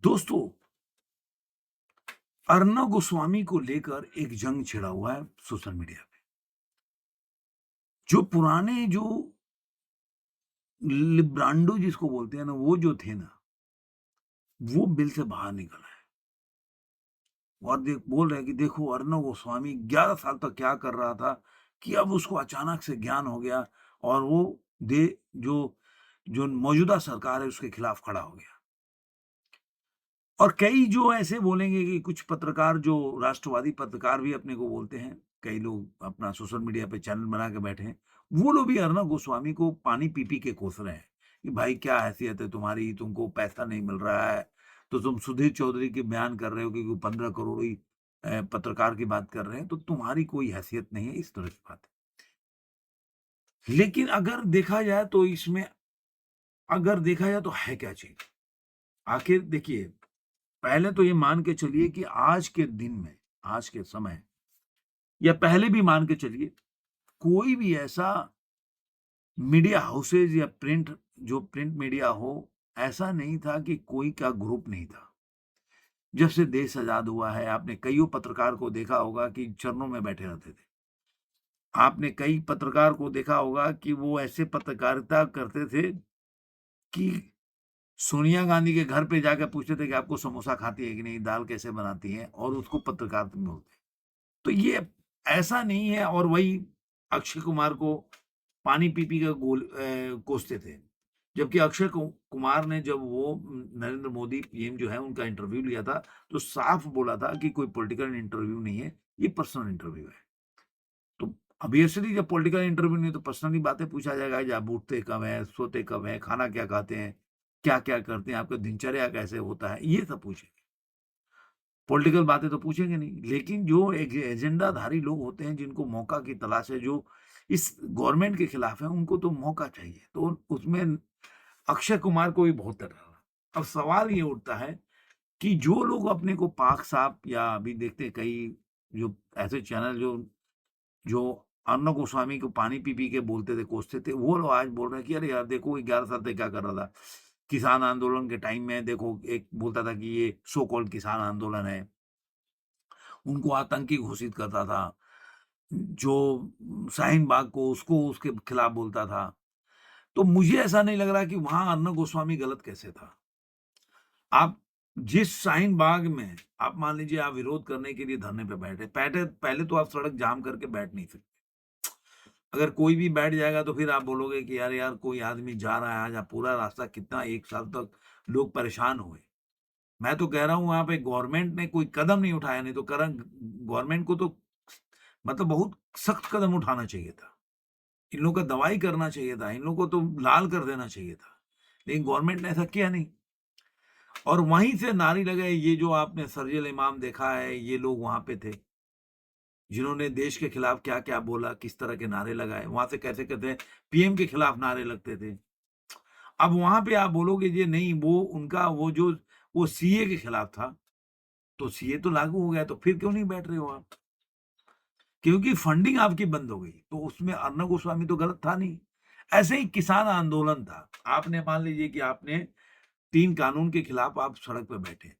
दोस्तों, अर्णव गोस्वामी को लेकर एक जंग छिड़ा हुआ है सोशल मीडिया पे। जो पुराने जो लिब्रांडो जिसको बोलते हैं ना, वो जो थे ना, वो बिल से बाहर निकल आए और बोल रहे हैं कि देखो अर्णव गोस्वामी 11 साल तक क्या कर रहा था कि अब उसको अचानक से ज्ञान हो गया और वो दे जो जो मौजूदा सरकार है उसके खिलाफ खड़ा हो गया। और कई जो ऐसे बोलेंगे कि कुछ पत्रकार जो राष्ट्रवादी पत्रकार भी अपने को बोलते हैं, कई लोग अपना सोशल मीडिया पे चैनल बना के बैठे हैं, वो लोग भी अर्णव गोस्वामी को पानी पी-पी के कोस रहे हैं, कि भाई क्या हैसियत है तुम्हारी, तुमको पैसा नहीं मिल रहा है, तो तुम सुधीर चौधरी के बयान कर रहे हो कि वो 15 करोड़ी पत्रकार की बात कर रहे हैं, तो तुम्हारी कोई हैसियत नहीं है, इस तरह की बात है। लेकिन अगर देखा जाए तो इसमें अगर देखा जाए तो है क्या चीज़? आखिर देखिए, पहले तो ये मान के चलिए कि आज के दिन में, आज के समय या पहले भी मान के चलिए, कोई भी ऐसा मीडिया हाउसेज़ या प्रिंट मीडिया हो, ऐसा नहीं था कि कोई का ग्रुप नहीं था। जब से देश आज़ाद हुआ है, आपने कइयों पत्रकार को देखा होगा कि चरणों में बैठे रहते थे। आपने कई पत्रकार को देखा होगा कि वो ऐसे पत्रकारिता करते थे कि सोनिया गांधी के घर पे जाके पूछते थे कि आपको समोसा खाती है कि नहीं, दाल कैसे बनाती हैं और उसको पत्रकारिता बोलते हैं। तो ये ऐसा नहीं है और वही अक्षय कुमार को पानी पी-पी के कोसते थे। जबकि अक्षय कुमार ने जब वो नरेंद्र मोदी पीएम जो है उनका इंटरव्यू लिया था, तो साफ बोला था कि कोई पॉलिटिकल इंटरव्यू नहीं है, ये पर्सनल इंटरव्यू है। तो ऑब्वियसली जब पॉलिटिकल इंटरव्यू नहीं है तो पर्सनली बातें पूछा जाएगा कि आप उठते कब हैं, सोते कब हैं, खाना क्या खाते हैं, क्या-क्या करते हैं, आपका दिनचर्या कैसे होता है, ये सब पूछेंगे। पॉलिटिकल बातें तो पूछेंगे नहीं, लेकिन जो एक एजेंडाधारी लोग होते हैं जिनको मौका की तलाश है, जो इस गवर्नमेंट के खिलाफ हैं, उनको तो मौका चाहिए। तो उसमें अक्षय कुमार को भी बहुत डर रहा। अब सवाल ये उठता है कि जो लोग अपने को पाक-साफ या अभी देखते हैं कई जो ऐसे चैनल जो जो अर्णव गोस्वामी को पानी पी-पी के बोलते थे, कोसते थे, वो लोग आज बोल रहे हैं कि अरे यार देखो 11 साल से क्या कर रहा था। किसान आंदोलन के टाइम में देखो एक बोलता था कि ये सो कॉल्ड किसान आंदोलन है। उनको आतंकी घोषित करता था। जो शाहीन बाग को उसको उसके खिलाफ बोलता था। तो मुझे ऐसा नहीं लग रहा कि वहाँ अर्णव गोस्वामी गलत कैसे था। आप जिस शाहीन बाग में आप मान लीजिए आप विरोध करने के लिए धरने पे बैठे, पहले पहले तो आप सड़क जाम करके बैठ नहीं सकते। अगर कोई भी बैठ जाएगा तो फिर आप बोलोगे कि यार यार कोई आदमी जा रहा है आज आप पूरा रास्ता कितना 1 साल तक लोग परेशान हुए। मैं तो कह रहा हूँ वहाँ पे गवर्नमेंट ने कोई कदम नहीं उठाया, नहीं तो गवर्नमेंट को तो मतलब बहुत सख्त कदम उठाना चाहिए था। इन लोगों का दवाई करना चाहिए था, इन लोगों को तो लाल कर देना चाहिए था। लेकिन गवर्नमेंट ने ऐसा किया नहीं और वहीं से नारे लगाए ये जो आपने शरजील इमाम देखा है, ये लोग वहाँ पे थे, जिन्होंने देश के खिलाफ क्या-क्या बोला, किस तरह के नारे लगाए। वहाँ से कैसे-कैसे पीएम के खिलाफ नारे लगते थे। अब वहाँ पे आप बोलोगे ये नहीं वो उनका वो सीए के खिलाफ था, तो सीए तो लागू हो गया, तो फिर क्यों नहीं बैठ रहे हो आप? क्योंकि फंडिंग आपकी बंद हो गई, तो उसमें अर्णव गोस्वामी तो गलत था नहीं। ऐसे ही किसान आंदोलन था। आपने मान लीजिए कि आपने 3 कानून के खिलाफ आप सड़क पे बैठे।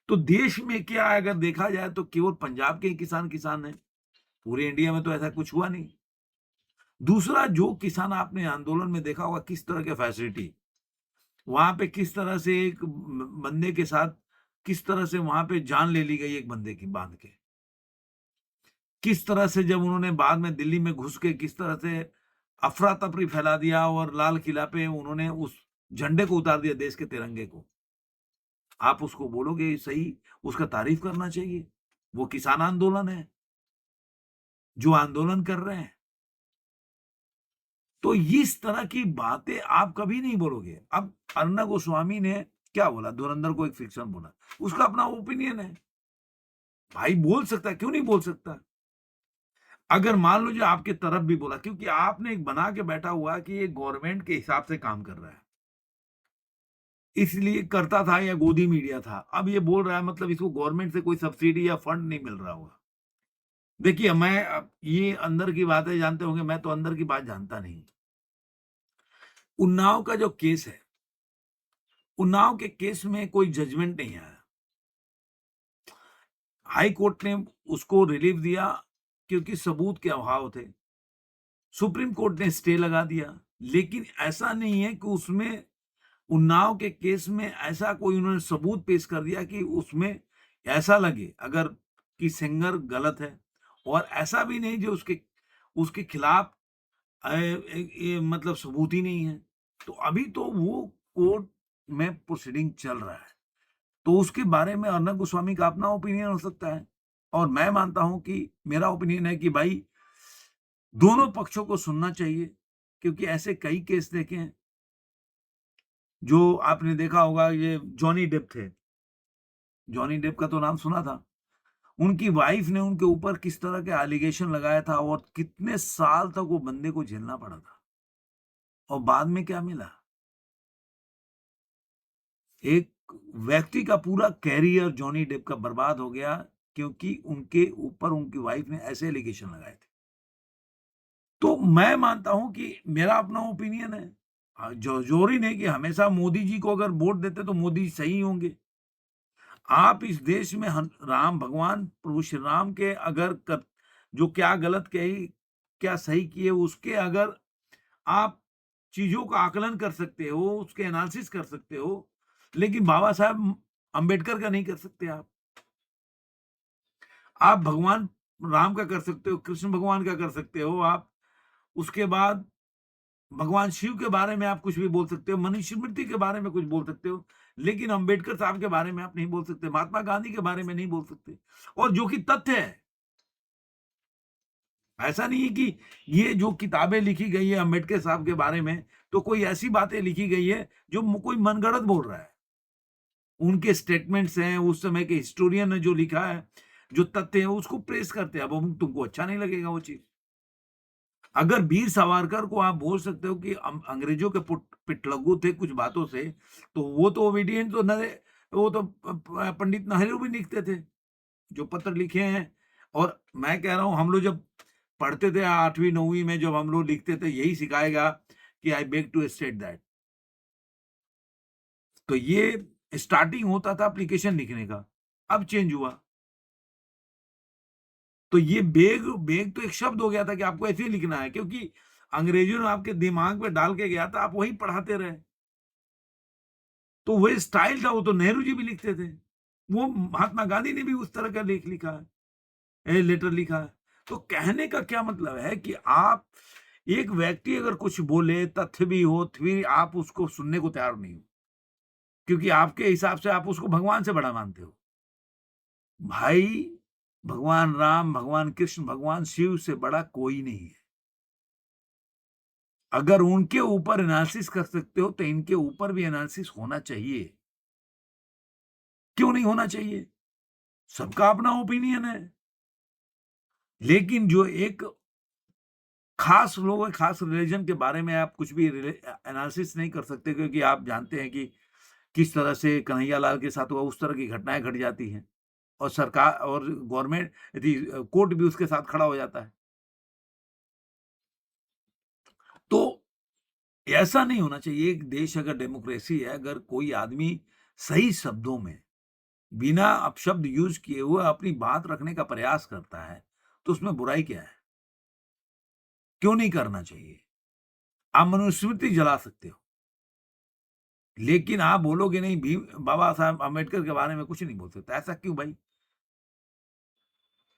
तो देश में क्या है अगर देखा जाए तो केवल पंजाब के ही किसान हैं। पूरे इंडिया में तो ऐसा कुछ हुआ नहीं। दूसरा जो किसान आपने आंदोलन में देखा होगा किस तरह के फैसिलिटी, वहाँ पे किस तरह से एक बंदे के साथ किस तरह से वहाँ पे जान ले ली गई एक बंदे की बाँध के। किस तरह से जब उन्होंने बाद में दिल्ली में घुस के किस तरह से अफरा-तफरी फैला दिया और लाल किला पे उन्होंने उस झंडे को उतार दिया देश के तिरंगे को। आप उसको बोलोगे सही, उसका तारीफ करना चाहिए। वो किसान आंदोलन है, जो आंदोलन कर रहे हैं। तो इस तरह की बातें आप कभी नहीं बोलोगे। अब अर्णब गोस्वामी ने क्या बोला? धुरंधर को एक फिक्शन बोला। उसका अपना ओपिनियन है। भाई बोल सकता है, क्यों नहीं बोल सकता? अगर मान लो जो आपके तरफ भी बोला क्योंकि आपने एक बना के बैठा हुआ है कि ये गवर्नमेंट के हिसाब से काम कर रहा है। इसलिए करता था या गोदी मीडिया था। अब ये बोल रहा है मतलब इसको गवर्नमेंट से कोई सब्सिडी या फंड नहीं मिल रहा होगा। देखिए मैं ये अंदर की बातें जानते होंगे, मैं तो अंदर की बात जानता नहीं। उन्नाव का जो केस है, उन्नाव के केस में कोई जजमेंट नहीं आया। हाई कोर्ट ने उसको रिलीफ दिया क्योंकि सबूत के अभाव थे। सुप्रीम कोर्ट ने स्टे लगा दिया, लेकिन ऐसा नहीं है कि उसमें उन्नाव के केस में ऐसा कोई उन्होंने सबूत पेश कर दिया कि उसमें ऐसा लगे अगर कि सेंगर गलत है, और ऐसा भी नहीं जो उसके उसके खिलाफ मतलब सबूत ही नहीं है। तो अभी तो वो कोर्ट में प्रोसीडिंग चल रहा है, तो उसके बारे में अर्नब गोस्वामी का अपना ओपिनियन हो सकता है, और मैं मानता हूं कि मेरा ओपिनियन है कि भाई दोनों पक्षों को सुनना चाहिए, क्योंकि ऐसे कई केस देखे हैं। जो आपने देखा होगा, ये जॉनी डेप थे, जॉनी डेप का तो नाम सुना था। उनकी वाइफ ने उनके ऊपर किस तरह के एलिगेशन लगाया था और कितने साल तक वो बंदे को झेलना पड़ा था, और बाद में क्या मिला? एक व्यक्ति का पूरा कैरियर जॉनी डेप का बर्बाद हो गया, क्योंकि उनके ऊपर उनकी वाइफ ने ऐसे एलिगेशन लगाए थे। तो मैं मानता हूं कि मेरा अपना ओपिनियन है, जो जरूरी नहीं कि हमेशा मोदी जी को अगर वोट देते तो मोदी जी सही होंगे। आप इस देश में राम भगवान प्रभु श्री राम के अगर जो क्या गलत कही क्या सही किए, उसके अगर आप चीजों का आकलन कर सकते हो, उसके एनालिसिस कर सकते हो, लेकिन बाबा साहब अंबेडकर का नहीं कर सकते। आप भगवान राम का कर सकते हो, कृष्ण भगवान का कर सकते हो आप, उसके बाद भगवान शिव के बारे में आप कुछ भी बोल सकते हो, मनुस्मृति के बारे में कुछ बोल सकते हो, लेकिन अंबेडकर साहब के बारे में आप नहीं बोल सकते, महात्मा गांधी के बारे में नहीं बोल सकते। और जो कि तथ्य है, ऐसा नहीं है कि ये जो किताबें लिखी गई है अंबेडकर साहब के बारे में, तो कोई ऐसी बातें लिखी गई है जो कोई मनगढ़ंत बोल रहा है। उनके स्टेटमेंट्स हैं, उस समय के हिस्टोरियन ने जो लिखा है, जो तथ्य है, उसको प्रेस करते हैं। अब तुमको अच्छा नहीं लगेगा वो चीज। अगर वीर सावरकर को आप बोल सकते हो कि अंग्रेजों के पिटलग्गू थे कुछ बातों से, तो वो तो ओबीडियंट तो न, वो तो पंडित नेहरू भी लिखते थे, जो पत्र लिखे हैं। और मैं कह रहा हूं, हम लोग जब पढ़ते थे 8वीं 9वीं में, जब हम लोग लिखते थे, यही सिखाएगा कि I beg to state that. तो ये स्टार्टिंग होता था एप्लीकेशन लिखने का, अब चेंज हुआ। तो ये बेग बेग तो एक शब्द हो गया था कि आपको ऐसे ही लिखना है, क्योंकि अंग्रेजों ने आपके दिमाग में डाल के गया था, आप वही पढ़ाते रहे। तो वही स्टाइल था, वो तो नेहरू जी भी लिखते थे, वो महात्मा गांधी ने भी उस तरह का लेख लिखा है, लेटर लिखा है। तो कहने का क्या मतलब है कि आप एक व्यक्ति अगर कुछ बोले, तथ्य भी हो, फिर आप उसको सुनने को तैयार नहीं हो, क्योंकि आपके हिसाब से आप उसको भगवान से बड़ा मानते हो। भाई, भगवान राम, भगवान कृष्ण, भगवान शिव से बड़ा कोई नहीं है। अगर उनके ऊपर एनालिसिस कर सकते हो तो इनके ऊपर भी एनालिसिस होना चाहिए। क्यों नहीं होना चाहिए? सबका अपना ओपिनियन है, लेकिन जो एक खास लोग है, खास रिलीजन के बारे में आप कुछ भी एनालिसिस नहीं कर सकते, क्योंकि आप जानते हैं कि किस तरह से कन्हैया लाल के साथ हुआ, उस तरह की घटनाएं घट जाती हैं, और सरकार और गवर्नमेंट यदि कोर्ट भी उसके साथ खड़ा हो जाता है। तो ऐसा नहीं होना चाहिए। एक देश अगर डेमोक्रेसी है, अगर कोई आदमी सही शब्दों में, बिना अपशब्द यूज किए हुए अपनी बात रखने का प्रयास करता है, तो उसमें बुराई क्या है? क्यों नहीं करना चाहिए? आप मनुस्मृति जला सकते हो, लेकिन आप बोलोगे नहीं भीम बाबा साहब अम्बेडकर के बारे में कुछ नहीं बोल सकते। ऐसा क्यों भाई?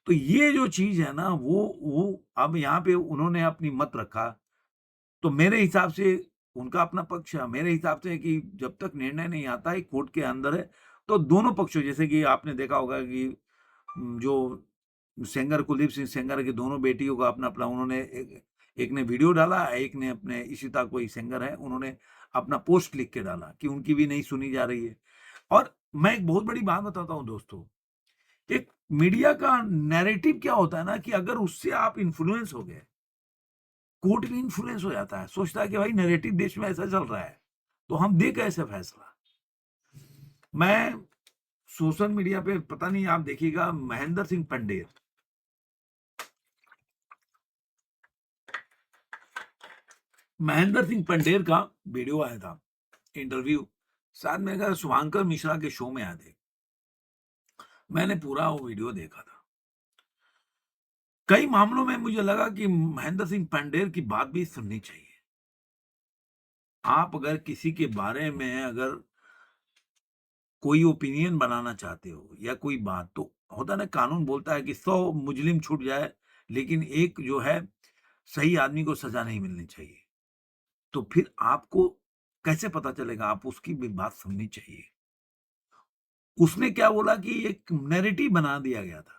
तो ये जो चीज है ना, वो अब यहाँ पे उन्होंने अपनी मत रखा, तो मेरे हिसाब से उनका अपना पक्ष है। मेरे हिसाब से कि जब तक निर्णय नहीं आता है, कोर्ट के अंदर है, तो दोनों पक्षों, जैसे कि आपने देखा होगा कि जो सेंगर कुलदीप सिंह सेंगर की दोनों बेटियों का अपना-अपना उन्होंने एक ने वीडियो डाला, एक ने अपने इशिता कोई सिंगर है, उन्होंने अपना पोस्ट लिख के डाला कि उनकी भी नहीं सुनी जा रही है। और मैं एक बहुत बड़ी बात बताता हूँ दोस्तों, एक मीडिया का नैरेटिव क्या होता है ना, कि अगर उससे आप इन्फ्लुएंस हो गए, कोर्ट भी इन्फ्लुएंस हो जाता है, सोचता है कि भाई नैरेटिव देश में ऐसा चल रहा है, तो हम दें कैसे फैसला। मैं सोशल मीडिया पे, पता नहीं आप देखिएगा, महेंद्र सिंह पंडेर, महेंद्र सिंह पंडेर का वीडियो आया था, इंटरव्यू, शायद मेरे ख्याल शुभांकर मिश्रा के शो में आए थे। मैंने पूरा वो वीडियो देखा था। कई मामलों में मुझे लगा कि महेंद्र सिंह पंडेर की बात भी सुननी चाहिए। आप अगर किसी के बारे में अगर कोई ओपिनियन बनाना चाहते हो या कोई बात, तो होता है ना, कानून बोलता है कि 100 मुजरिम छूट जाए, लेकिन एक जो है सही आदमी को सजा नहीं मिलनी चाहिए। तो फिर आपको कैसे पता चलेगा? आप उसकी भी बात सुननी चाहिए। उसने क्या बोला कि एक नैरेटिव बना दिया गया था।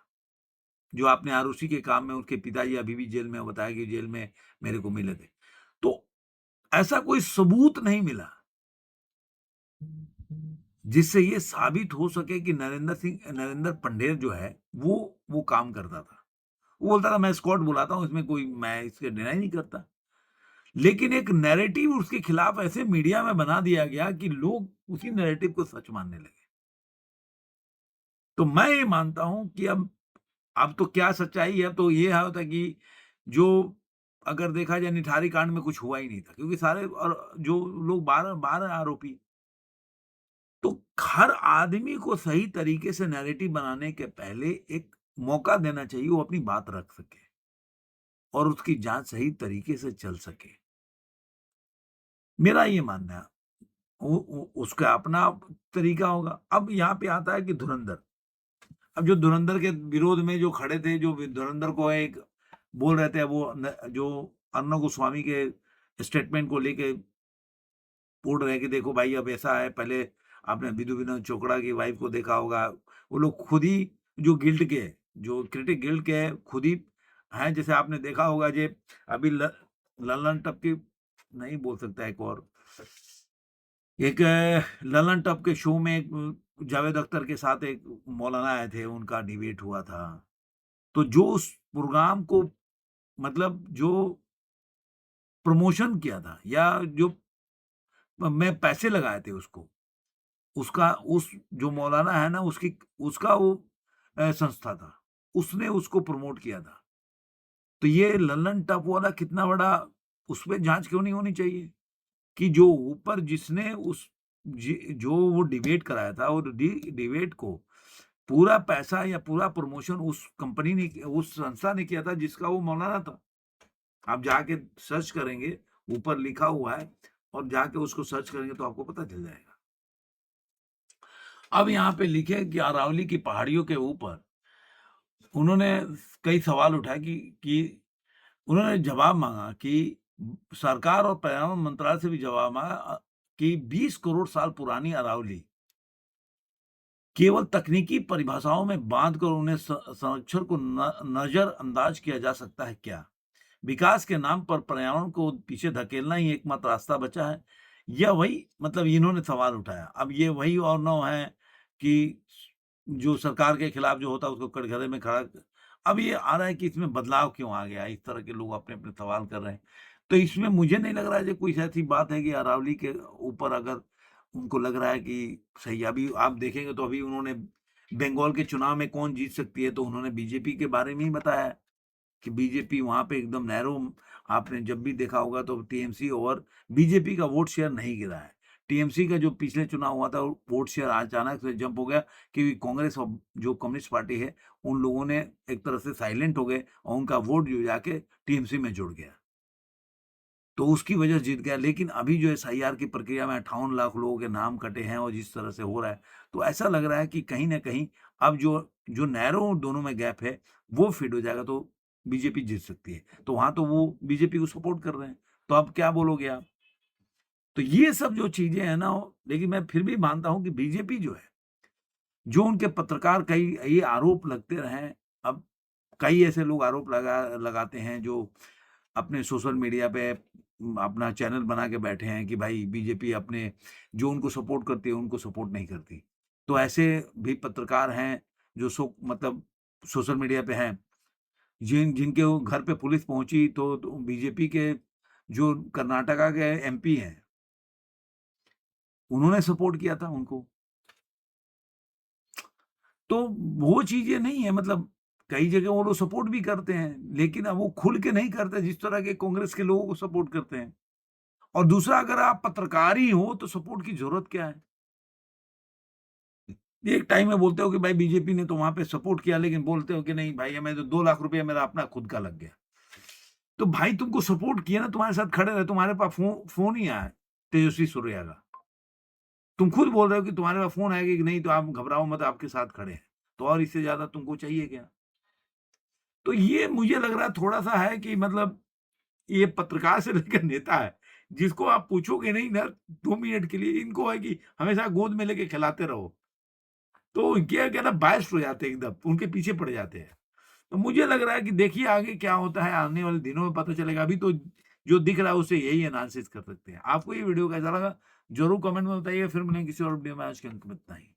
जो आपने आरुषि के काम में उसके पिताजी अभी भी जेल में, बताया कि जेल में मेरे को मिले थे। तो ऐसा कोई सबूत नहीं मिला जिससे ये साबित हो सके कि नरेंद्र पंढेर जो है वो काम करता था। वो बोलता था मैं स्क्वाड बुलाता हूँ, इसमें कोई, मैं इसके डिनाई नहीं करता। लेकिन एक नैरेटिव उसके खिलाफ ऐसे मीडिया में बना दिया गया कि लोग उसी नैरेटिव को सच मानने लगे। तो मैं ये मानता हूँ कि अब तो क्या सच्चाई है, अब तो ये होता कि जो, अगर देखा जाए, निठारी कांड में कुछ हुआ ही नहीं था, क्योंकि सारे और जो लोग 12 आरोपी। तो हर आदमी को सही तरीके से नैरेटिव बनाने के पहले एक मौका देना चाहिए, वो अपनी बात रख सके और उसकी जांच सही तरीके से चल सके। मेरा ये मानना है। उसका अपना तरीका होगा। अब यहाँ पे आता है कि धुरंधर। अब जो धुरंधर के विरोध में जो खड़े थे, जो धुरंधर को एक बोल रहे थे, वो जो अर्णब गोस्वामी के स्टेटमेंट को लेके बोल रहे हैं कि देखो भाई, अब ऐसा है, पहले आपने विधु विनोद चोपड़ा की वाइफ को देखा होगा। वो लोग खुद ही जो गिल्ड के, जो क्रिटिक गिल्ड के खुद ही हैं। जैसे आपने देखा होगा जे अभी लल्लन टप की, नहीं बोल सकता, एक लल्लन टप के शो में एक जावेद अख्तर के साथ एक मौलाना आए थे, उनका डिबेट हुआ था। तो जो उस प्रोग्राम को, मतलब जो प्रमोशन किया था या जो मैं पैसे लगाए थे उसको, उसका उस जो मौलाना है ना, उसकी उसका वो संस्था था। उसने उसको प्रमोट किया था। तो ये लल्लन टॉप वाला कितना बड़ा, उसपे जाँच क्यों नहीं होनी चाहिए? कि जो ऊपर जिसने उस जो वो डिबेट कराया था और डिबेट को पूरा पैसा या पूरा प्रमोशन उस कंपनी ने, उस संस्था ने किया था जिसका वो मौलाना था। आप जाके सर्च करेंगे, ऊपर लिखा हुआ है, और जाके उसको सर्च करेंगे तो आपको पता चल जाएगा। अब यहाँ पे लिखे कि अरावली की पहाड़ियों के ऊपर उन्होंने कई सवाल उठाए कि उन्होंने जवाब माँगा कि सरकार और पर्यावरण मंत्रालय से भी जवाब माँगा कि 20 करोड़ साल पुरानी अरावली केवल तकनीकी परिभाषाओं में बाँधकर उन्हें संरक्षण को नज़रअंदाज किया जा सकता है क्या? विकास के नाम पर पर्यावरण को पीछे धकेलना ही एकमात्र रास्ता बचा है। यह वही, मतलब इन्होंने सवाल उठाया। अब ये वही और न है कि जो सरकार के खिलाफ जो होता है उसको कटघरे में खड़ा। अब ये आ रहा है कि इसमें बदलाव क्यों आ गया? इस तरह के लोग अपने-अपने सवाल कर रहे हैं। तो इसमें मुझे नहीं लग रहा है कि कोई ऐसी बात है कि अरावली के ऊपर अगर उनको लग रहा है कि सही, अभी आप देखेंगे तो अभी उन्होंने बंगाल के चुनाव में कौन जीत सकती है, तो उन्होंने बीजेपी के बारे में ही बताया है। कि बीजेपी वहाँ पे एकदम नैरो, आपने जब भी देखा होगा तो टीएमसी और बीजेपी का वोट शेयर नहीं गिरा है। टीएमसी का जो पिछले चुनाव हुआ था, वोट शेयर अचानक से जंप हो गया, क्योंकि कांग्रेस और जो कम्युनिस्ट पार्टी है, उन लोगों ने एक तरह से साइलेंट हो गए और उनका वोट जो जाके टीएमसी में जुड़ गया। तो उसकी वजह से जीत गया। लेकिन अभी जो एसआईआर की प्रक्रिया में 58 लाख लोगों के नाम कटे हैं और जिस तरह से हो रहा है, तो ऐसा लग रहा है कि कहीं न कहीं अब जो जो नैरो दोनों में गैप है, वो फिट हो जाएगा तो बीजेपी जीत सकती है। तो वहाँ तो वो बीजेपी को सपोर्ट कर रहे हैं, तो अब क्या बोलोगे आप? तो ये सब जो चीज़ें हैं ना, लेकिन मैं फिर भी मानता हूँ कि बीजेपी जो है, जो उनके पत्रकार कई ये आरोप लगते रहे हैं, अब कई ऐसे लोग आरोप लगाते हैं जो अपने सोशल मीडिया पे अपना चैनल बना के बैठे हैं कि भाई बीजेपी अपने जो उनको सपोर्ट करती है, उनको सपोर्ट नहीं करती। तो ऐसे भी पत्रकार हैं जो मतलब सोशल मीडिया पे हैं, जिनके वो घर पे पुलिस पहुँची तो बीजेपी के जो कर्नाटका के एमपी हैं, उन्होंने सपोर्ट किया था उनको। तो वो चीज़ें नहीं है, मतलब कई जगह वो लोग सपोर्ट भी करते हैं, लेकिन अब वो खुल के नहीं करते जिस तरह के कांग्रेस के लोगों को सपोर्ट करते हैं। और दूसरा, अगर आप पत्रकार ही हो तो सपोर्ट की ज़रूरत क्या है? एक टाइम में बोलते हो कि भाई बीजेपी ने तो वहां पे सपोर्ट किया, लेकिन बोलते हो कि नहीं भाई हमें तो 2 लाख रुपया मेरा अपना खुद का लग गया। तो भाई तुमको सपोर्ट किया ना, तुम्हारे साथ खड़े रहे, तुम्हारे पास फोन ही आया तेजस्वी सूर्या का। तुम खुद बोल रहे हो कि तुम्हारे पास फ़ोन आएगा कि नहीं, तो आप घबराओ मत, आपके साथ खड़े हैं। तो और इससे ज़्यादा तुमको चाहिए क्या? तो ये मुझे लग रहा है थोड़ा-सा है कि मतलब ये पत्रकार से लेकर नेता है, जिसको आप पूछोगे नहीं ना 2 मिनट के लिए, इनको है कि हमेशा गोद में लेके खिलाते रहो। तो क्या क्या ना बायस्ड हो जाते हैं एकदम, उनके पीछे पड़ जाते हैं। तो मुझे लग रहा है कि देखिए आगे क्या होता है, आने वाले दिनों में पता चलेगा। अभी तो जो दिख रहा है उससे यही एनालिसिस कर सकते हैं। आपको ये वीडियो कैसा लगा? ज़रूर कमेंट में बताइए। फिर मिलेंगे किसी और वीडियो में। आज के अंक में इतना ही।